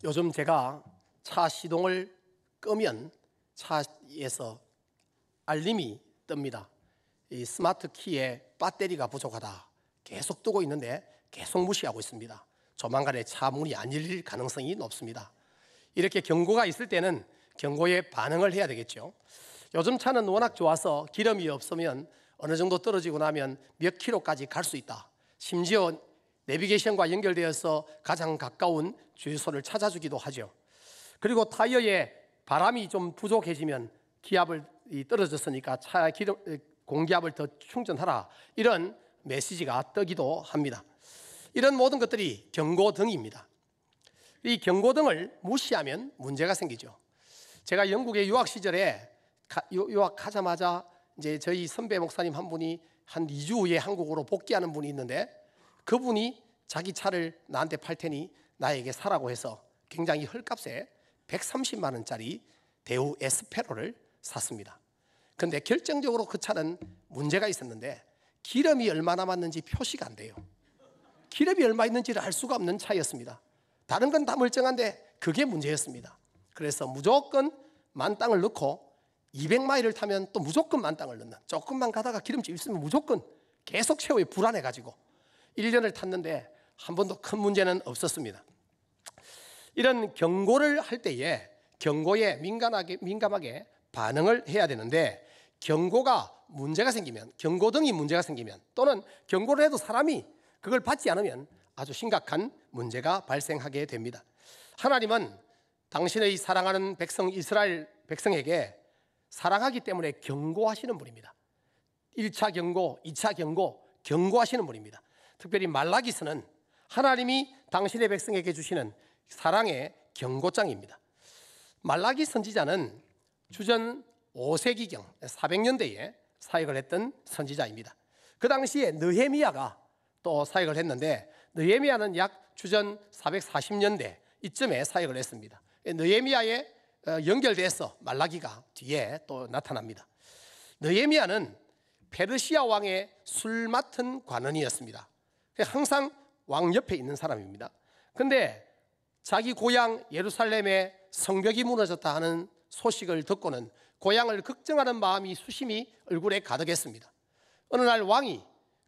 요즘 제가 차 시동을 끄면 차에서 알림이 뜹니다. 이 스마트 키에 배터리가 부족하다 계속 뜨고 있는데 계속 무시하고 있습니다. 조만간에 차 문이 안 열릴 가능성이 높습니다. 이렇게 경고가 있을 때는 경고에 반응을 해야 되겠죠. 요즘 차는 워낙 좋아서 기름이 없으면 어느 정도 떨어지고 나면 몇 킬로까지 갈 수 있다. 심지어 내비게이션과 연결되어서 가장 가까운 주유소를 찾아주기도 하죠. 그리고 타이어에 바람이 좀 부족해지면 기압이 떨어졌으니까 차 기름 공기압을 더 충전하라, 이런 메시지가 뜨기도 합니다. 이런 모든 것들이 경고등입니다. 이 경고등을 무시하면 문제가 생기죠. 제가 영국에 유학 시절에 유학하자마자 이제 저희 선배 목사님 한 분이 한 2주 후에 한국으로 복귀하는 분이 있는데, 그분이 자기 차를 나한테 팔 테니 나에게 사라고 해서 굉장히 헐값에 130만 원짜리 대우 에스페로를 샀습니다. 그런데 결정적으로 그 차는 문제가 있었는데 기름이 얼마 남았는지 표시가 안 돼요. 기름이 얼마 있는지를 알 수가 없는 차였습니다. 다른 건 다 멀쩡한데 그게 문제였습니다. 그래서 무조건 만땅을 넣고 200마일을 타면 또 무조건 만땅을 넣는, 조금만 가다가 기름집 있으면 무조건 계속 채워요. 불안해가지고 1년을 탔는데 한 번도 큰 문제는 없었습니다. 이런 경고를 할 때에 경고에 민감하게 반응을 해야 되는데, 경고가 문제가 생기면, 경고등이 문제가 생기면, 또는 경고를 해도 사람이 그걸 받지 않으면 아주 심각한 문제가 발생하게 됩니다. 하나님은 당신의 사랑하는 백성 이스라엘 백성에게 사랑하기 때문에 경고하시는 분입니다. 1차 경고, 2차 경고, 경고하시는 분입니다. 특별히 말라기서는 하나님이 당신의 백성에게 주시는 사랑의 경고장입니다. 말라기 선지자는 주전 5세기경 400년대에 사역을 했던 선지자입니다. 그 당시에 느헤미야가 또 사역을 했는데, 느헤미야는 약 주전 440년대 이쯤에 사역을 했습니다. 느헤미야에 연결돼서 말라기가 뒤에 또 나타납니다. 느헤미야는 페르시아 왕의 술 맡은 관원이었습니다. 항상 왕 옆에 있는 사람입니다. 그런데 자기 고향 예루살렘의 성벽이 무너졌다 하는 소식을 듣고는 고향을 걱정하는 마음이 수심이 얼굴에 가득했습니다. 어느 날 왕이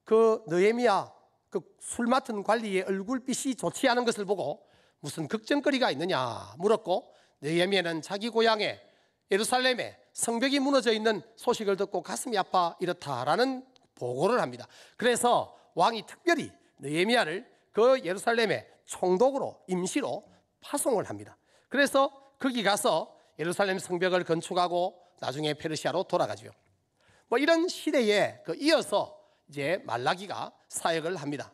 그 느헤미야 그 술 맡은 관리의 얼굴빛이 좋지 않은 것을 보고 무슨 걱정거리가 있느냐 물었고, 느헤미야는 자기 고향에 예루살렘에 성벽이 무너져 있는 소식을 듣고 가슴이 아파 이렇다라는 보고를 합니다. 그래서 왕이 특별히 느헤미야를 그 예루살렘의 총독으로 임시로 파송을 합니다. 그래서 거기 가서 예루살렘 성벽을 건축하고 나중에 페르시아로 돌아가죠. 이런 시대에 이어서 이제 말라기가 사역을 합니다.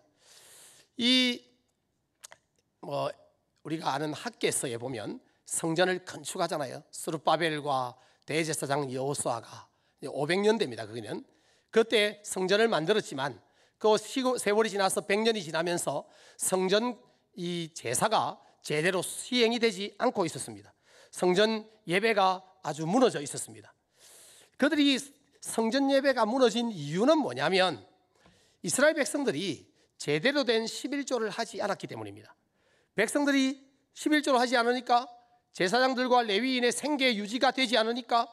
우리가 아는 학개서에 보면 성전을 건축하잖아요. 스룹바벨과 대제사장 여호수아가 500년대입니다. 그거는 그때 성전을 만들었지만 그 세월이 지나서 100년이 지나면서 성전 이 제사가 제대로 시행이 되지 않고 있었습니다. 성전 예배가 아주 무너져 있었습니다. 그들이 성전 예배가 무너진 이유는 뭐냐면 이스라엘 백성들이 제대로 된 11조를 하지 않았기 때문입니다. 백성들이 11조를 하지 않으니까 제사장들과 레위인의 생계 유지가 되지 않으니까,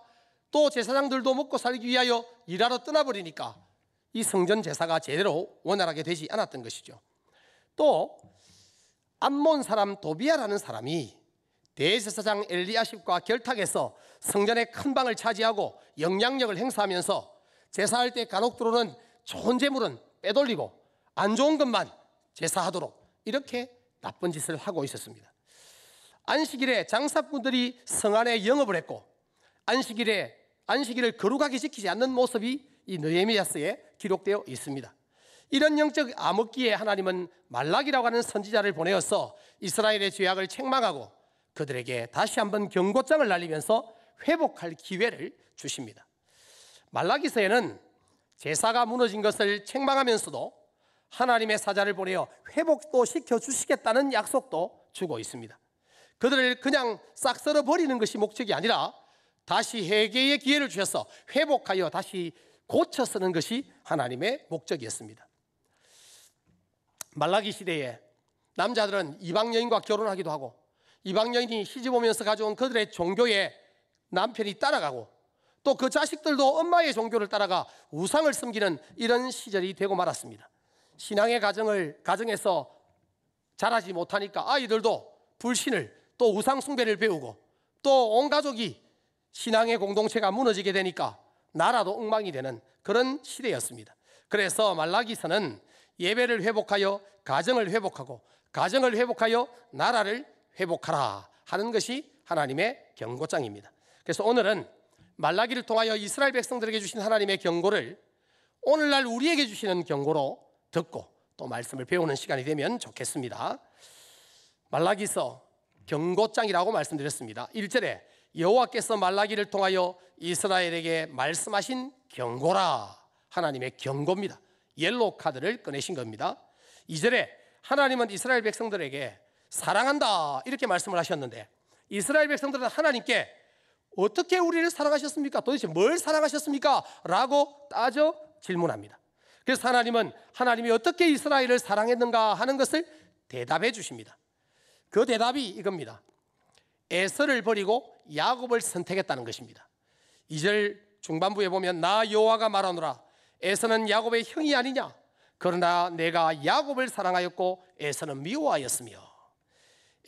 또 제사장들도 먹고 살기 위하여 일하러 떠나버리니까 이 성전 제사가 제대로 원활하게 되지 않았던 것이죠. 또 암몬 사람 도비아라는 사람이 대제사장 엘리야십과 결탁해서 성전의 큰 방을 차지하고 영향력을 행사하면서 제사할 때 간혹 들어오는 좋은 재물은 빼돌리고 안 좋은 것만 제사하도록 이렇게 나쁜 짓을 하고 있었습니다. 안식일에 장사꾼들이 성 안에 영업을 했고, 안식일을 거룩하게 지키지 않는 모습이 이 느헤미야서에 기록되어 있습니다. 이런 영적 암흑기에 하나님은 말라기라고 하는 선지자를 보내어서 이스라엘의 죄악을 책망하고 그들에게 다시 한번 경고장을 날리면서 회복할 기회를 주십니다. 말라기서에는 제사가 무너진 것을 책망하면서도 하나님의 사자를 보내어 회복도 시켜주시겠다는 약속도 주고 있습니다. 그들을 그냥 싹 썰어버리는 것이 목적이 아니라 다시 회개의 기회를 주셔서 회복하여 다시 고쳐 쓰는 것이 하나님의 목적이었습니다. 말라기 시대에 남자들은 이방 여인과 결혼하기도 하고 이방 여인이 시집 오면서 가져온 그들의 종교에 남편이 따라가고 또 그 자식들도 엄마의 종교를 따라가 우상을 섬기는 이런 시절이 되고 말았습니다. 신앙의 가정에서 자라지 못하니까 아이들도 불신을 또 우상 숭배를 배우고 또 온 가족이 신앙의 공동체가 무너지게 되니까 나라도 엉망이 되는 그런 시대였습니다. 그래서 말라기서는 예배를 회복하여 가정을 회복하고 가정을 회복하여 나라를 회복하라 하는 것이 하나님의 경고장입니다. 그래서 오늘은 말라기를 통하여 이스라엘 백성들에게 주신 하나님의 경고를 오늘날 우리에게 주시는 경고로 듣고 또 말씀을 배우는 시간이 되면 좋겠습니다. 말라기서 경고장이라고 말씀드렸습니다. 1절에 여호와께서 말라기를 통하여 이스라엘에게 말씀하신 경고라, 하나님의 경고입니다. 옐로우 카드를 꺼내신 겁니다. 2절에 하나님은 이스라엘 백성들에게 사랑한다 이렇게 말씀을 하셨는데 이스라엘 백성들은 하나님께 어떻게 우리를 사랑하셨습니까? 도대체 뭘 사랑하셨습니까? 라고 따져 질문합니다. 그래서 하나님은 하나님이 어떻게 이스라엘을 사랑했는가 하는 것을 대답해 주십니다. 그 대답이 이겁니다. 에서를 버리고 야곱을 선택했다는 것입니다. 2절 중반부에 보면 나 여호와가 말하노라 에서는 야곱의 형이 아니냐 그러나 내가 야곱을 사랑하였고 에서는 미워하였으며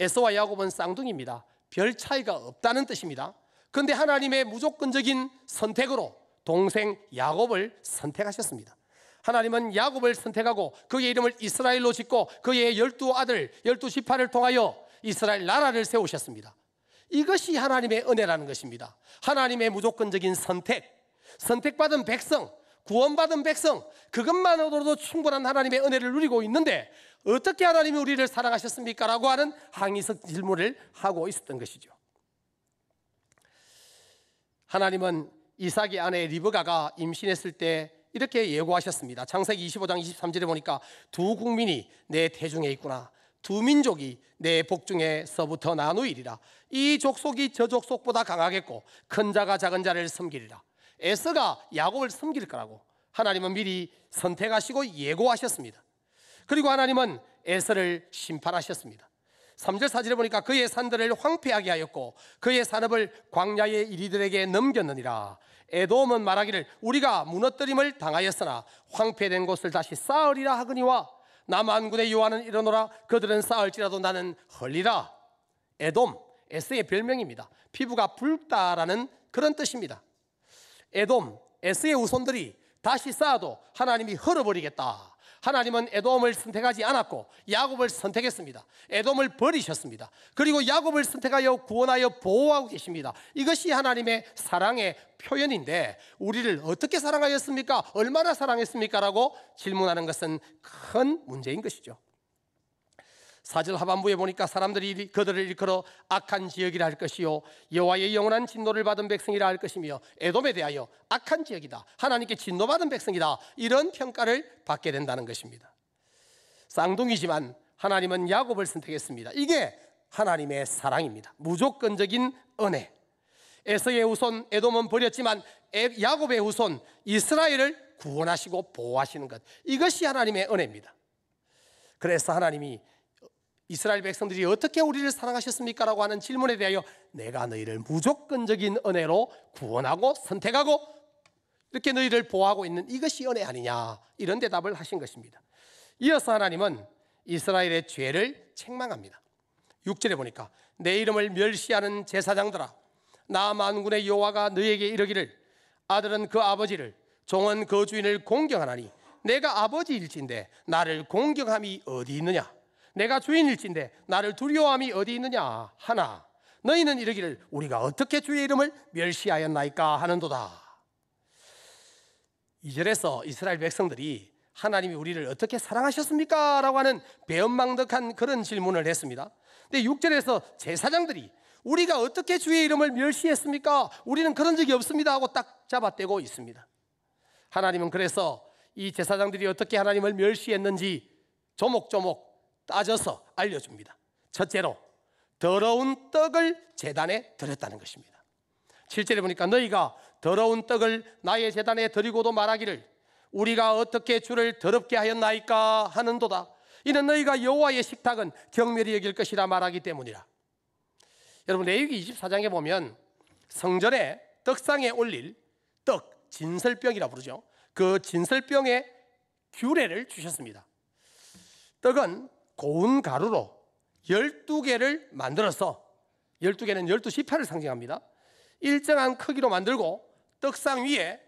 에서와 야곱은 쌍둥이입니다. 별 차이가 없다는 뜻입니다. 그런데 하나님의 무조건적인 선택으로 동생 야곱을 선택하셨습니다. 하나님은 야곱을 선택하고 그의 이름을 이스라엘로 짓고 그의 12아들 12지파를 통하여 이스라엘 나라를 세우셨습니다. 이것이 하나님의 은혜라는 것입니다. 하나님의 무조건적인 선택받은 백성, 구원받은 백성, 그것만으로도 충분한 하나님의 은혜를 누리고 있는데 어떻게 하나님이 우리를 사랑하셨습니까? 라고 하는 항의적 질문을 하고 있었던 것이죠. 하나님은 이삭의 아내 리브가가 임신했을 때 이렇게 예고하셨습니다. 창세기 25장 23절에 보니까 두 국민이 내 태중에 있구나. 두 민족이 내 복중에서부터 나누이리라. 이 족속이 저 족속보다 강하겠고 큰 자가 작은 자를 섬기리라. 에서가 야곱을 섬길 거라고 하나님은 미리 선택하시고 예고하셨습니다. 그리고 하나님은 에서를 심판하셨습니다. 3절 4절에 보니까 그의 산들을 황폐하게 하였고 그의 산업을 광야의 이리들에게 넘겼느니라. 에돔은 말하기를 우리가 무너뜨림을 당하였으나 황폐된 곳을 다시 쌓으리라 하거니와 남한군의 여호와는 이르노라 그들은 쌓을지라도 나는 헐리라. 에돔, 에서의 별명입니다. 피부가 붉다라는 그런 뜻입니다. 에돔, 에서의 후손들이 다시 쌓아도 하나님이 헐어버리겠다. 하나님은 에돔을 선택하지 않았고 야곱을 선택했습니다. 에돔을 버리셨습니다. 그리고 야곱을 선택하여 구원하여 보호하고 계십니다. 이것이 하나님의 사랑의 표현인데 우리를 어떻게 사랑하였습니까? 얼마나 사랑했습니까? 라고 질문하는 것은 큰 문제인 것이죠. 4절 하반부에 보니까 사람들이 그들을 일컬어 악한 지역이라 할 것이요 여호와의 영원한 진노를 받은 백성이라 할 것이며 에돔에 대하여 악한 지역이다, 하나님께 진노받은 백성이다, 이런 평가를 받게 된다는 것입니다. 쌍둥이지만 하나님은 야곱을 선택했습니다. 이게 하나님의 사랑입니다. 무조건적인 은혜. 에서의 후손 에돔은 버렸지만 야곱의 후손 이스라엘을 구원하시고 보호하시는 것, 이것이 하나님의 은혜입니다. 그래서 하나님이 이스라엘 백성들이 어떻게 우리를 사랑하셨습니까? 라고 하는 질문에 대하여 내가 너희를 무조건적인 은혜로 구원하고 선택하고 이렇게 너희를 보호하고 있는 이것이 은혜 아니냐, 이런 대답을 하신 것입니다. 이어서 하나님은 이스라엘의 죄를 책망합니다. 6절에 보니까 내 이름을 멸시하는 제사장들아 나 만군의 여호와가 너희에게 이르기를 아들은 그 아버지를 종은 그 주인을 공경하나니 내가 아버지일진데 나를 공경함이 어디 있느냐, 내가 주인일진데 나를 두려워함이 어디 있느냐 하나 너희는 이르기를 우리가 어떻게 주의 이름을 멸시하였나이까 하는도다. 2절에서 이스라엘 백성들이 하나님이 우리를 어떻게 사랑하셨습니까? 라고 하는 배은망덕한 그런 질문을 했습니다. 근데 6절에서 제사장들이 우리가 어떻게 주의 이름을 멸시했습니까? 우리는 그런 적이 없습니다 하고 딱 잡아떼고 있습니다. 하나님은 그래서 이 제사장들이 어떻게 하나님을 멸시했는지 조목조목 따져서 알려줍니다. 첫째로 더러운 떡을 제단에 드렸다는 것입니다. 7절에 보니까 너희가 더러운 떡을 나의 제단에 드리고도 말하기를 우리가 어떻게 주를 더럽게 하였나이까 하는도다. 이는 너희가 여호와의 식탁은 경멸히 여길 것이라 말하기 때문이라. 여러분 레위기 24장에 보면 성전에 떡상에 올릴 떡, 진설병이라 부르죠. 그 진설병에 규례를 주셨습니다. 떡은 고운 가루로 12개를 만들어서 12개는 12지파를 상징합니다. 일정한 크기로 만들고 떡상 위에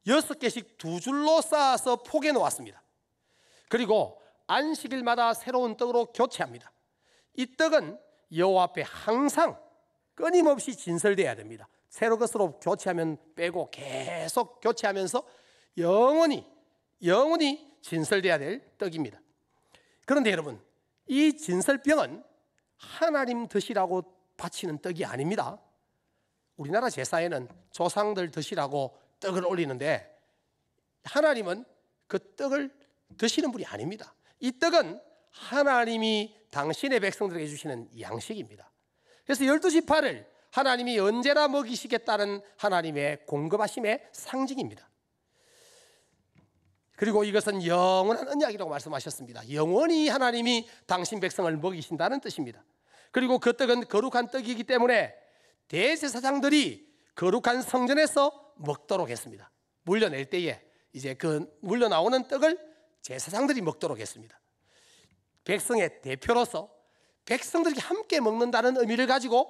6개씩 두 줄로 쌓아서 포개 놓았습니다. 그리고 안식일마다 새로운 떡으로 교체합니다. 이 떡은 여호와 앞에 항상 끊임없이 진설되어야 됩니다. 새로 것으로 교체하면 빼고 계속 교체하면서 영원히 진설되어야 될 떡입니다. 그런데 여러분, 이 진설병은 하나님 드시라고 바치는 떡이 아닙니다. 우리나라 제사에는 조상들 드시라고 떡을 올리는데 하나님은 그 떡을 드시는 분이 아닙니다. 이 떡은 하나님이 당신의 백성들에게 주시는 양식입니다. 그래서 12지파를 하나님이 언제나 먹이시겠다는 하나님의 공급하심의 상징입니다. 그리고 이것은 영원한 언약이라고 말씀하셨습니다. 영원히 하나님이 당신 백성을 먹이신다는 뜻입니다. 그리고 그 떡은 거룩한 떡이기 때문에 대제사장들이 거룩한 성전에서 먹도록 했습니다. 물려낼 때에 이제 그 물려나오는 떡을 제사장들이 먹도록 했습니다. 백성의 대표로서 백성들이 함께 먹는다는 의미를 가지고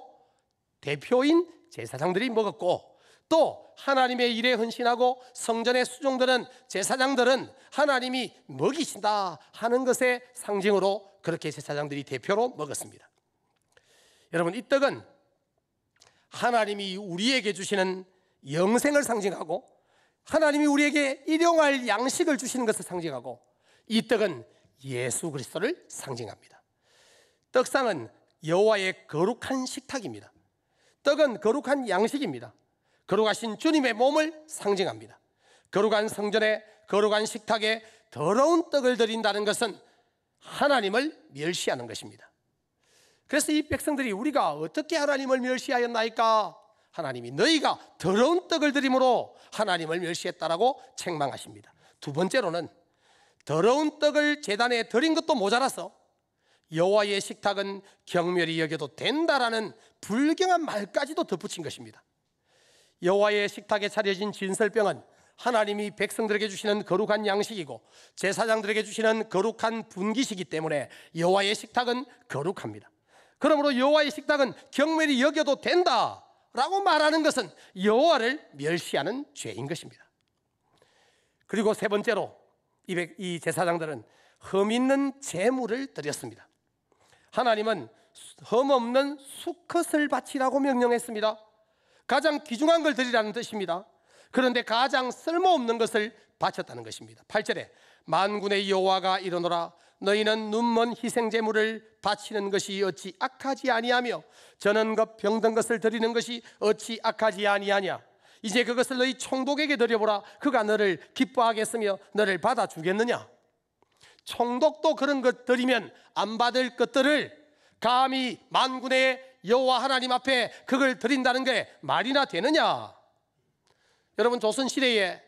대표인 제사장들이 먹었고, 또 하나님의 일에 헌신하고 성전에 수종드는 제사장들은 하나님이 먹이신다 하는 것의 상징으로 그렇게 제사장들이 대표로 먹었습니다. 여러분, 이 떡은 하나님이 우리에게 주시는 영생을 상징하고 하나님이 우리에게 일용할 양식을 주시는 것을 상징하고, 이 떡은 예수 그리스도를 상징합니다. 떡상은 여호와의 거룩한 식탁입니다. 떡은 거룩한 양식입니다. 거룩하신 주님의 몸을 상징합니다. 거룩한 성전에 거룩한 식탁에 더러운 떡을 드린다는 것은 하나님을 멸시하는 것입니다. 그래서 이 백성들이 우리가 어떻게 하나님을 멸시하였나이까? 하나님이 너희가 더러운 떡을 드림으로 하나님을 멸시했다라고 책망하십니다. 두 번째로는 더러운 떡을 제단에 드린 것도 모자라서 여호와의 식탁은 경멸히 여겨도 된다라는 불경한 말까지도 덧붙인 것입니다. 여호와의 식탁에 차려진 진설병은 하나님이 백성들에게 주시는 거룩한 양식이고 제사장들에게 주시는 거룩한 분깃이기 때문에 여호와의 식탁은 거룩합니다. 그러므로 여호와의 식탁은 경멸히 여겨도 된다라고 말하는 것은 여호와를 멸시하는 죄인 것입니다. 그리고 세 번째로 이 제사장들은 흠 있는 제물을 드렸습니다. 하나님은 흠 없는 수컷을 바치라고 명령했습니다. 가장 귀중한 걸 드리라는 뜻입니다. 그런데 가장 쓸모없는 것을 바쳤다는 것입니다. 8절에 만군의 여호와가 이르노라 너희는 눈먼 희생제물을 바치는 것이 어찌 악하지 아니하며 저는 것 병든 것을 드리는 것이 어찌 악하지 아니하냐. 이제 그것을 너희 총독에게 드려보라. 그가 너를 기뻐하겠으며 너를 받아주겠느냐. 총독도 그런 것 드리면 안 받을 것들을 감히 만군의 여호와 하나님 앞에 그걸 드린다는 게 말이나 되느냐. 여러분, 조선시대에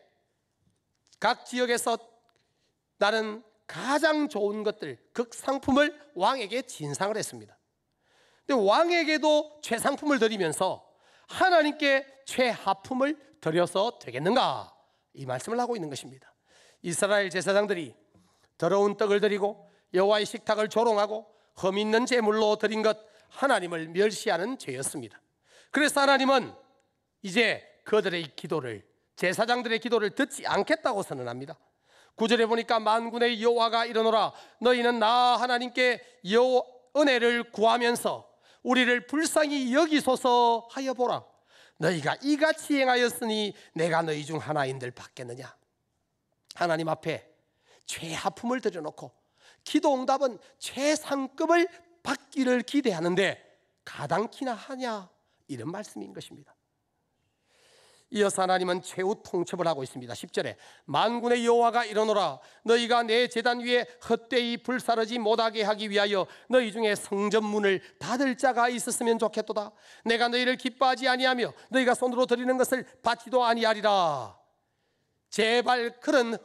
각 지역에서 나는 가장 좋은 것들, 극상품을 왕에게 진상을 했습니다. 근데 왕에게도 최상품을 드리면서 하나님께 최하품을 드려서 되겠는가? 이 말씀을 하고 있는 것입니다. 이스라엘 제사장들이 더러운 떡을 드리고 여호와의 식탁을 조롱하고 흠 있는 제물로 드린 것, 하나님을 멸시하는 죄였습니다. 그래서 하나님은 이제 그들의 기도를, 제사장들의 기도를 듣지 않겠다고 선언합니다. 9절에 보니까 만군의 여호와가 이르노라 너희는 나 하나님께 은혜를 구하면서 우리를 불쌍히 여기소서 하여 보라. 너희가 이같이 행하였으니 내가 너희 중 하나인들 받겠느냐. 하나님 앞에 최하품을 드려놓고 기도 응답은 최상급을 받기를 기대하는데 가당키나 하냐, 이런 말씀인 것입니다. 이어서 하나님은 최후 통첩을 하고 있습니다. 10절에 만군의 여호와가 이르노라 너희가 내 제단 위에 헛되이 불사르지 못하게 하기 위하여 너희 중에 성전문을 닫을 자가 있었으면 좋겠도다. 내가 너희를 기뻐하지 아니하며 너희가 손으로 드리는 것을 받지도 아니하리라. 제발 그런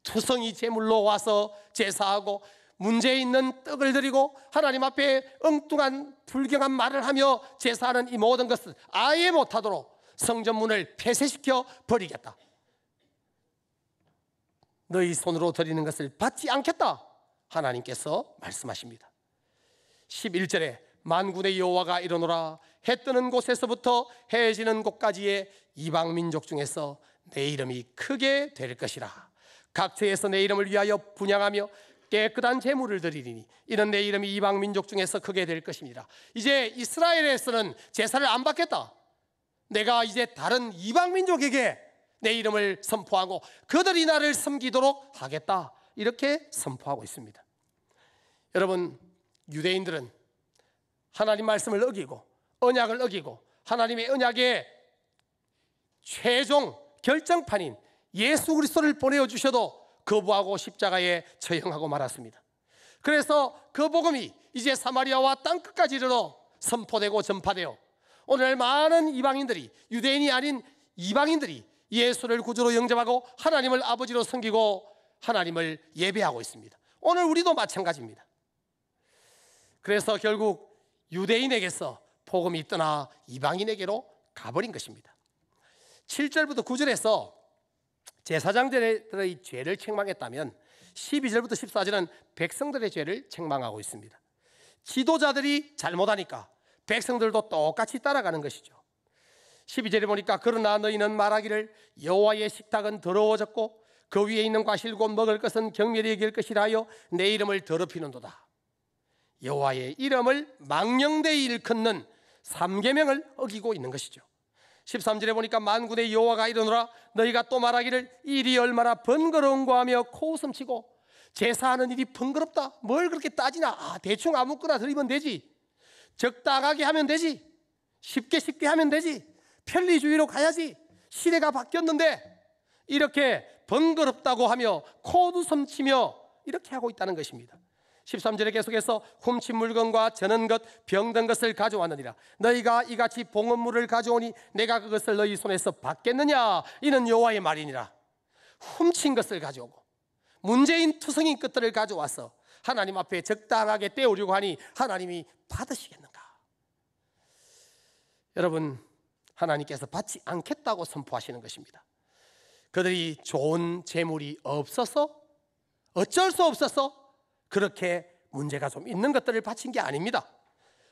투성이 제물로 와서 제사하고 문제 있는 떡을 드리고 하나님 앞에 엉뚱한 불경한 말을 하며 제사하는 이 모든 것을 아예 못하도록 성전문을 폐쇄시켜 버리겠다. 너희 손으로 드리는 것을 받지 않겠다. 하나님께서 말씀하십니다. 11절에 만군의 여호와가 이르노라. 해 뜨는 곳에서부터 해 지는 곳까지의 이방 민족 중에서 내 이름이 크게 될 것이라. 각처에서 내 이름을 위하여 분향하며 깨끗한 제물을 드리리니 이는 내 이름이 이방 민족 중에서 크게 될 것입니다. 이제 이스라엘에서는 제사를 안 받겠다. 내가 이제 다른 이방 민족에게 내 이름을 선포하고 그들이 나를 섬기도록 하겠다. 이렇게 선포하고 있습니다. 여러분, 유대인들은 하나님 말씀을 어기고 언약을 어기고 하나님의 언약의 최종 결정판인 예수 그리스도를 보내어 주셔도 거부하고 십자가에 처형하고 말았습니다. 그래서 그 복음이 이제 사마리아와 땅끝까지 이르러 선포되고 전파되어 오늘 많은 이방인들이, 유대인이 아닌 이방인들이 예수를 구주로 영접하고 하나님을 아버지로 섬기고 하나님을 예배하고 있습니다. 오늘 우리도 마찬가지입니다. 그래서 결국 유대인에게서 복음이 떠나 이방인에게로 가버린 것입니다. 7절부터 9절에서 제사장들의 죄를 책망했다면 12절부터 14절은 백성들의 죄를 책망하고 있습니다. 지도자들이 잘못하니까 백성들도 똑같이 따라가는 것이죠. 12절에 보니까 그러나 너희는 말하기를 여호와의 식탁은 더러워졌고 그 위에 있는 과실 곧 먹을 것은 경멸히 여길 것이라 하여 내 이름을 더럽히는도다. 여호와의 이름을 망령되이 일컫는 3계명을 어기고 있는 것이죠. 13절에 보니까 만군의 여호와가 이르노라. 너희가 또 말하기를 이 일이 얼마나 번거로운가 하며 코웃음치고 제사하는 일이 번거롭다. 뭘 그렇게 따지나. 대충 아무거나 드리면 되지. 적당하게 하면 되지. 쉽게 하면 되지. 편리주의로 가야지. 시대가 바뀌었는데 이렇게 번거롭다고 하며 코웃음치며 이렇게 하고 있다는 것입니다. 13절에 계속해서 훔친 물건과 저는 것, 병든 것을 가져왔느니라. 너희가 이같이 봉헌물을 가져오니 내가 그것을 너희 손에서 받겠느냐. 이는 여호와의 말이니라. 훔친 것을 가져오고 문재인 투성인 것들을 가져와서 하나님 앞에 적당하게 떼우려고 하니 하나님이 받으시겠는가? 여러분, 하나님께서 받지 않겠다고 선포하시는 것입니다. 그들이 좋은 재물이 없어서 어쩔 수 없어서 그렇게 문제가 좀 있는 것들을 바친 게 아닙니다.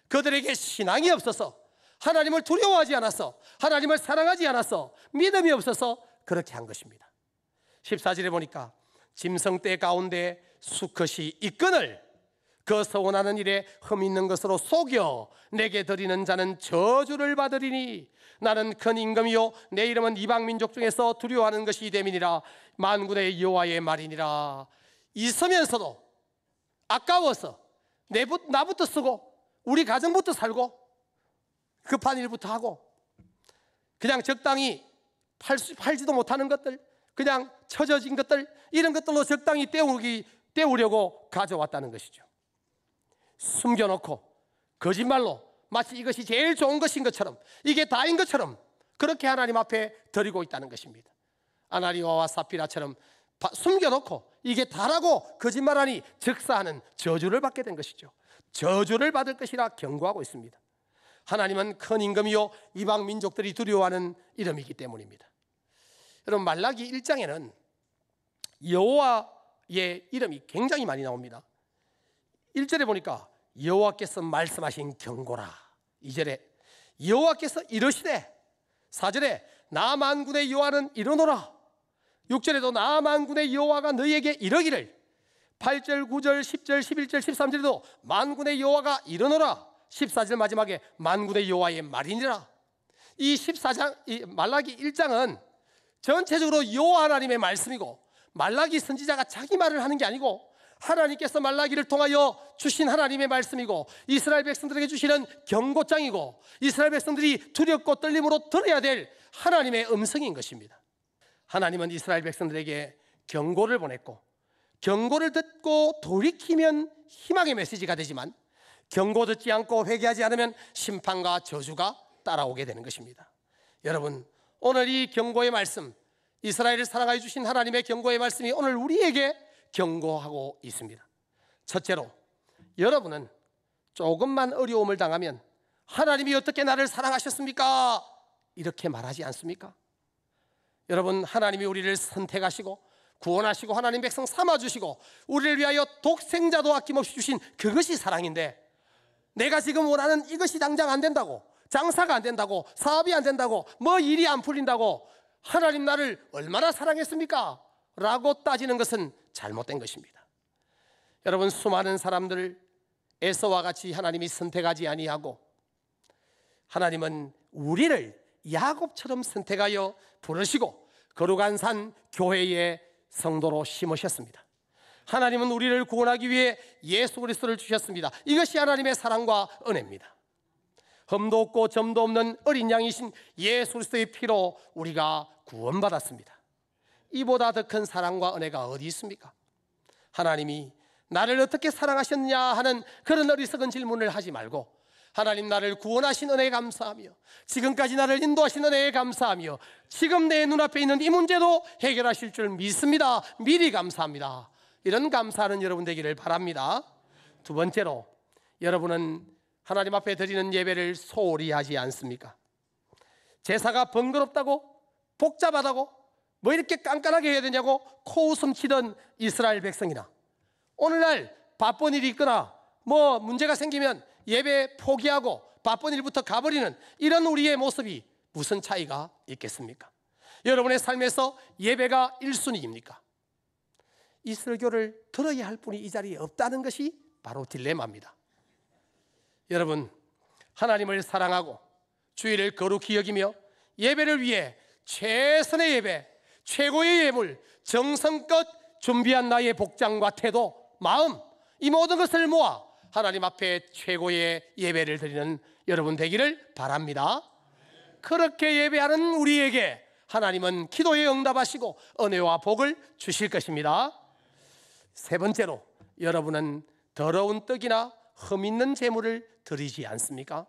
그들에게 신앙이 없어서, 하나님을 두려워하지 않아서, 하나님을 사랑하지 않아서, 믿음이 없어서 그렇게 한 것입니다. 14절에 보니까 짐승떼 가운데 수컷이 있거늘 그 서원하는 일에 흠 있는 것으로 속여 내게 드리는 자는 저주를 받으리니 나는 큰 임금이요 내 이름은 이방 민족 중에서 두려워하는 것이 됨이니라. 만군의 여호와의 말이니라. 있으면서도 아까워서 나부터 쓰고 우리 가정부터 살고 급한 일부터 하고 그냥 적당히 팔지도 못하는 것들, 그냥 처져진 것들, 이런 것들로 적당히 때우려고 가져왔다는 것이죠. 숨겨놓고 거짓말로 마치 이것이 제일 좋은 것인 것처럼, 이게 다인 것처럼 그렇게 하나님 앞에 드리고 있다는 것입니다. 아나니아와 사피라처럼 숨겨놓고 이게 다라고 거짓말하니 즉사하는 저주를 받게 된 것이죠. 저주를 받을 것이라 경고하고 있습니다. 하나님은 큰 임금이요 이방 민족들이 두려워하는 이름이기 때문입니다. 여러분, 말라기 1장에는 여호와의 이름이 굉장히 많이 나옵니다. 1절에 보니까 여호와께서 말씀하신 경고라. 2절에 여호와께서 이르시되, 4절에 나 만군의 여호와는 이르노라. 6절에도 나 만군의 여호와가 너희에게 이르기를, 8절, 9절, 10절, 11절, 13절에도 만군의 여호와가 이르노라. 14절 마지막에 만군의 여호와의 말이니라. 이 14장, 이 말라기 1장은 전체적으로 여호와 하나님의 말씀이고, 말라기 선지자가 자기 말을 하는 게 아니고 하나님께서 말라기를 통하여 주신 하나님의 말씀이고, 이스라엘 백성들에게 주시는 경고장이고, 이스라엘 백성들이 두렵고 떨림으로 들어야 될 하나님의 음성인 것입니다. 하나님은 이스라엘 백성들에게 경고를 보냈고, 경고를 듣고 돌이키면 희망의 메시지가 되지만 경고 듣지 않고 회개하지 않으면 심판과 저주가 따라오게 되는 것입니다. 여러분, 오늘 이 경고의 말씀, 이스라엘을 사랑하여 주신 하나님의 경고의 말씀이 오늘 우리에게 경고하고 있습니다. 첫째로, 여러분은 조금만 어려움을 당하면 하나님이 어떻게 나를 사랑하셨습니까? 이렇게 말하지 않습니까? 여러분, 하나님이 우리를 선택하시고 구원하시고 하나님 백성 삼아주시고 우리를 위하여 독생자도 아낌없이 주신 그것이 사랑인데, 내가 지금 원하는 이것이 당장 안 된다고, 장사가 안 된다고, 사업이 안 된다고, 뭐 일이 안 풀린다고 하나님 나를 얼마나 사랑했습니까? 라고 따지는 것은 잘못된 것입니다. 여러분, 수많은 사람들 에서와 같이 하나님이 선택하지 아니하고 하나님은 우리를 야곱처럼 선택하여 부르시고 거룩한 산 교회의 성도로 심으셨습니다. 하나님은 우리를 구원하기 위해 예수 그리스도를 주셨습니다. 이것이 하나님의 사랑과 은혜입니다. 흠도 없고 점도 없는 어린 양이신 예수 그리스도의 피로 우리가 구원받았습니다. 이보다 더 큰 사랑과 은혜가 어디 있습니까? 하나님이 나를 어떻게 사랑하셨느냐 하는 그런 어리석은 질문을 하지 말고, 하나님 나를 구원하신 은혜에 감사하며 지금까지 나를 인도하신 은혜에 감사하며 지금 내 눈앞에 있는 이 문제도 해결하실 줄 믿습니다. 미리 감사합니다. 이런 감사하는 여러분 되기를 바랍니다. 두 번째로, 여러분은 하나님 앞에 드리는 예배를 소홀히 하지 않습니까? 제사가 번거롭다고, 복잡하다고, 뭐 이렇게 깐깐하게 해야 되냐고 코웃음 치던 이스라엘 백성이나 오늘날 바쁜 일이 있거나 뭐 문제가 생기면 예배 포기하고 바쁜 일부터 가버리는 이런 우리의 모습이 무슨 차이가 있겠습니까? 여러분의 삶에서 예배가 1순위입니까? 이 설교를 들어야 할 분이 이 자리에 없다는 것이 바로 딜레마입니다. 여러분, 하나님을 사랑하고 주일을 거룩히 여기며 예배를 위해 최선의 예배, 최고의 예물, 정성껏 준비한 나의 복장과 태도, 마음, 이 모든 것을 모아 하나님 앞에 최고의 예배를 드리는 여러분 되기를 바랍니다. 그렇게 예배하는 우리에게 하나님은 기도에 응답하시고 은혜와 복을 주실 것입니다. 세 번째로, 여러분은 더러운 떡이나 흠 있는 제물을 드리지 않습니까?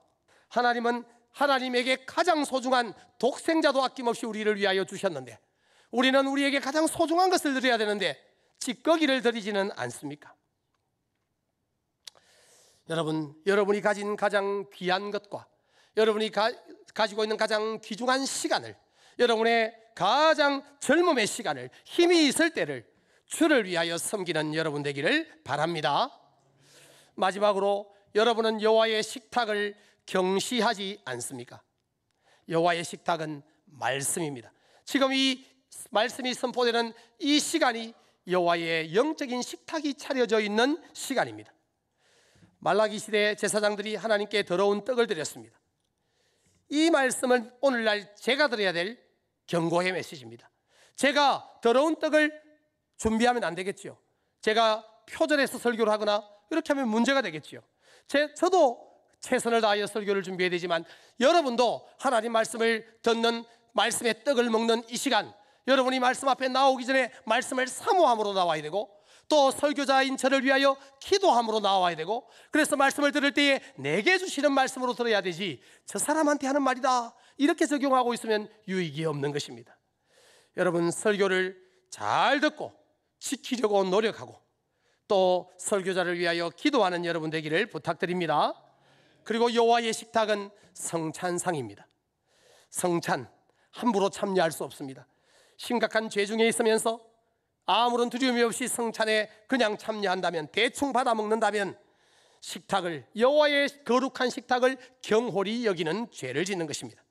하나님은 하나님에게 가장 소중한 독생자도 아낌없이 우리를 위하여 주셨는데, 우리는 우리에게 가장 소중한 것을 드려야 되는데 찌꺼기를 드리지는 않습니까? 여러분, 여러분이 가진 가장 귀한 것과 여러분이 가지고 있는 가장 귀중한 시간을, 여러분의 가장 젊음의 시간을, 힘이 있을 때를 주를 위하여 섬기는 여러분 되기를 바랍니다. 마지막으로, 여러분은 여호와의 식탁을 경시하지 않습니까? 여호와의 식탁은 말씀입니다. 지금 이 말씀이 선포되는 이 시간이 여호와의 영적인 식탁이 차려져 있는 시간입니다. 말라기 시대 제사장들이 하나님께 더러운 떡을 드렸습니다. 이 말씀은 오늘날 제가 드려야 될 경고의 메시지입니다. 제가 더러운 떡을 준비하면 안 되겠죠. 제가 표절해서 설교를 하거나 이렇게 하면 문제가 되겠죠. 저도 최선을 다하여 설교를 준비해야 되지만 여러분도 하나님 말씀을 듣는, 말씀의 떡을 먹는 이 시간, 여러분이 말씀 앞에 나오기 전에 말씀을 사모함으로 나와야 되고, 또 설교자인 저를 위하여 기도함으로 나와야 되고, 그래서 말씀을 들을 때에 내게 주시는 말씀으로 들어야 되지 저 사람한테 하는 말이다 이렇게 적용하고 있으면 유익이 없는 것입니다. 여러분, 설교를 잘 듣고 지키려고 노력하고 또 설교자를 위하여 기도하는 여러분 되기를 부탁드립니다. 그리고 여호와의 식탁은 성찬상입니다. 성찬, 함부로 참여할 수 없습니다. 심각한 죄 중에 있으면서 아무런 두려움이 없이 성찬에 그냥 참여한다면, 대충 받아먹는다면 식탁을, 여호와의 거룩한 식탁을 경홀히 여기는 죄를 짓는 것입니다.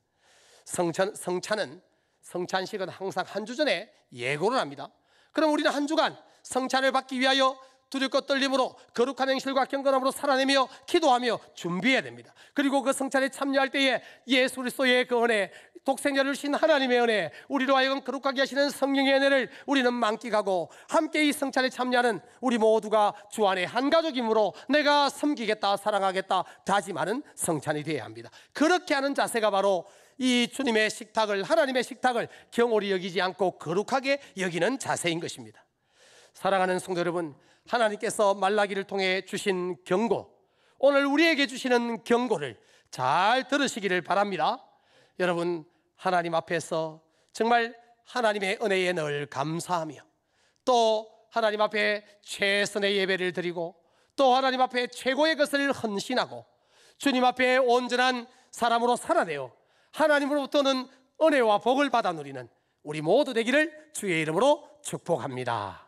성찬식은 항상 한 주 전에 예고를 합니다. 그럼 우리는 한 주간 성찬을 받기 위하여 두렵고 떨림으로 거룩한 행실과 경건함으로 살아내며 기도하며 준비해야 됩니다. 그리고 그 성찬에 참여할 때에 예수 그리스도의 그 은혜, 독생자를 주신 하나님의 은혜, 우리로 하여금 거룩하게 하시는 성령의 은혜를 우리는 만끽하고 함께 이 성찬에 참여하는 우리 모두가 주 안에 한 가족이므로 내가 섬기겠다, 사랑하겠다 다짐하는 성찬이 되어야 합니다. 그렇게 하는 자세가 바로 이 주님의 식탁을, 하나님의 식탁을 경홀히 여기지 않고 거룩하게 여기는 자세인 것입니다. 사랑하는 성도 여러분, 하나님께서 말라기를 통해 주신 경고, 오늘 우리에게 주시는 경고를 잘 들으시기를 바랍니다. 여러분, 하나님 앞에서 정말 하나님의 은혜에 늘 감사하며 또 하나님 앞에 최선의 예배를 드리고 또 하나님 앞에 최고의 것을 헌신하고 주님 앞에 온전한 사람으로 살아내어 하나님으로부터는 은혜와 복을 받아 누리는 우리 모두 되기를 주의 이름으로 축복합니다.